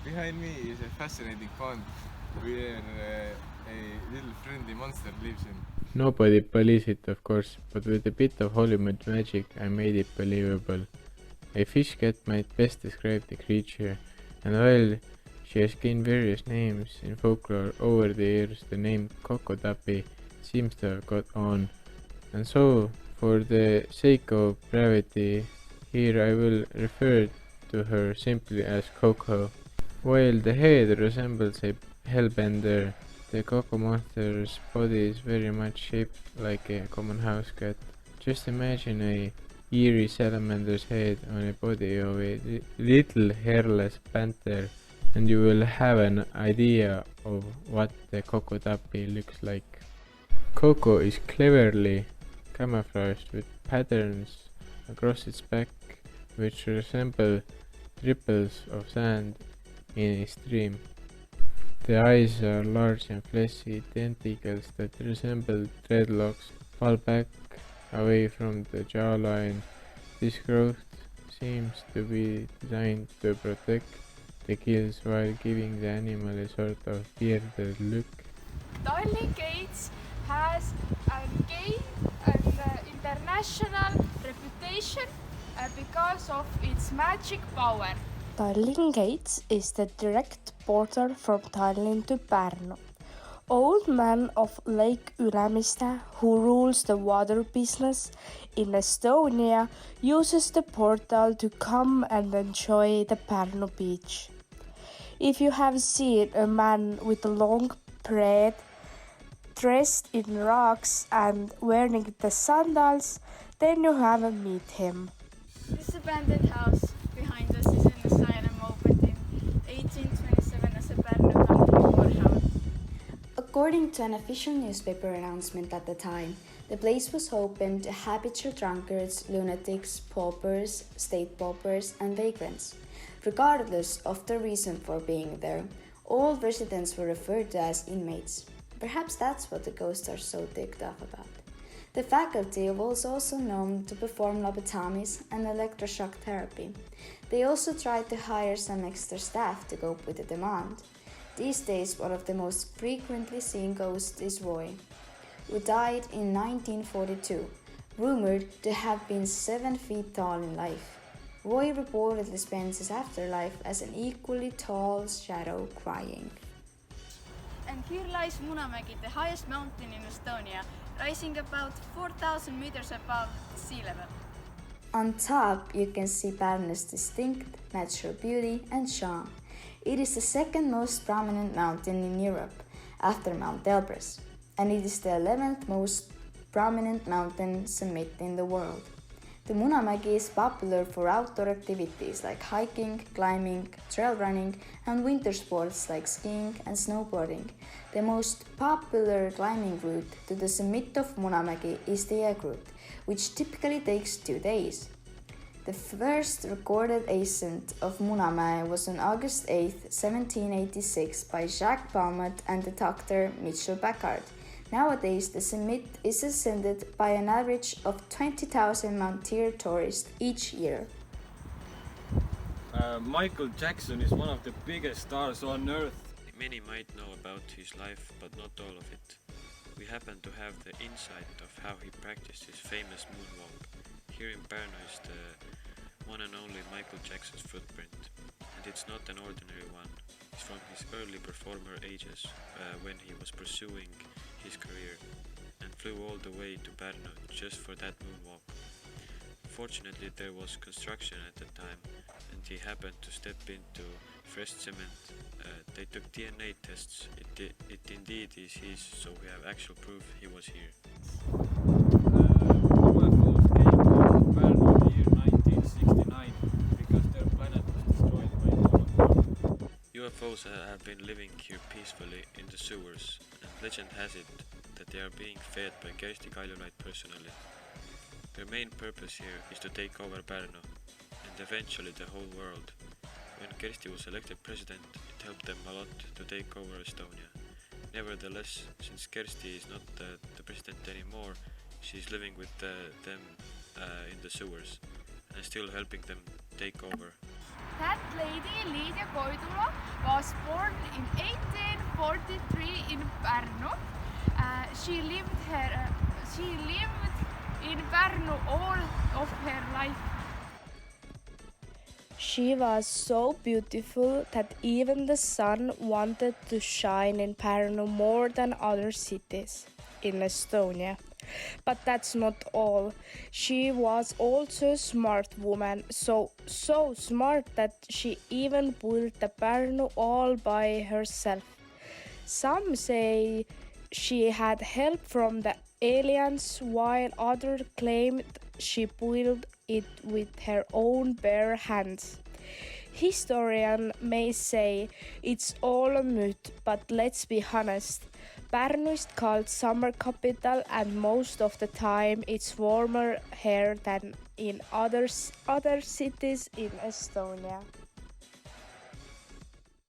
Behind me is a fascinating pond where a little friendly monster lives in. Nobody believes it, of course, but with a bit of Hollywood magic, I made it believable. A fish cat might best describe the creature, and while she has gained various names in folklore over the years, the name Kokodapi seems to have got on. And so, for the sake of brevity, here I will refer to her simply as Coco. While the head resembles a hellbender, the Coco monster's body is very much shaped like a common house cat. Just imagine a eerie salamander's head on a body of a little hairless panther, and you will have an idea of what the Coco Tappi looks like. Coco is cleverly camouflaged with patterns across its back which resemble ripples of sand in a stream. The eyes are large and fleshy tentacles that resemble dreadlocks fall back away from the jawline. This growth seems to be designed to protect the gills while giving the animal a sort of bearded look. Darling Gates has gained an international reputation because of its magic power. Tallinn Gates is the direct border from Tallinn to Pärnu. Old man of Lake Ülemiste, who rules the water business in Estonia, uses the portal to come and enjoy the Pärnu beach. If you have seen a man with a long braid, dressed in rags and wearing the sandals, then you haven't met him. This abandoned house behind us is an asylum opened in 1827 as a Pärnu country courthouse. According to an official newspaper announcement at the time, the place was open to habitual drunkards, lunatics, paupers, state paupers, and vagrants. Regardless of the reason for being there, all residents were referred to as inmates. Perhaps that's what the ghosts are so ticked off about. The faculty was also known to perform lobotomies and electroshock therapy. They also tried to hire some extra staff to cope with the demand. These days, one of the most frequently seen ghosts is Roy, who died in 1942, rumored to have been 7 feet tall in life. Roy reportedly spends his afterlife as an equally tall shadow crying. And here lies Munamägi, the highest mountain in Estonia, rising about 4,000 meters above sea level. On top, you can see Pärnu's distinct natural beauty and charm. It is the second most prominent mountain in Europe, after Mount Elbrus, and it is the 11th most prominent mountain summit in the world. The Munamägi is popular for outdoor activities like hiking, climbing, trail running, and winter sports like skiing and snowboarding. The most popular climbing route to the summit of Munamägi is the egg route, which typically takes 2 days. The first recorded ascent of Munamäe was on August 8, 1786 by Jacques Balmat and the doctor Mitchell Packard. Nowadays, the summit is ascended by an average of 20,000 mountaineer tourists each year. Michael Jackson is one of the biggest stars on earth. Many might know about his life, but not all of it. We happen to have the insight of how he practiced his famous moonwalk. Here in Pärnu is the one and only Michael Jackson's footprint, and it's not an ordinary one. It's from his early performer ages, when he was pursuing his career, and flew all the way to Pärnu just for that moonwalk. Fortunately, there was construction at the time, and he happened to step into fresh cement. They took DNA tests. It indeed is his, so we have actual proof he was here. UFOs came to Pärnu in the year 1969 because their planet was destroyed by Donald. UFOs have been living here peacefully in the sewers, and legend has it that they are being fed by Kersti Kaljulaid personally. Their main purpose here is to take over Pärnu, and eventually the whole world. When Kersti was elected president, it helped them a lot to take over Estonia. Nevertheless, since Kersti is not the president anymore, she is living with them in the sewers and still helping them take over. That lady, Lydia Koidula, was born in 1843 in Pärnu. She lived in Pärnu all of her life. She was so beautiful that even the sun wanted to shine in Pärnu more than other cities in Estonia. But that's not all. She was also a smart woman, so smart that she even built the Pärnu all by herself. Some say she had help from the aliens, while others claimed she built it with her own bare hands. Historians may say it's all a myth, but let's be honest. Pärnu is called summer capital, and most of the time it's warmer here than in other cities in Estonia.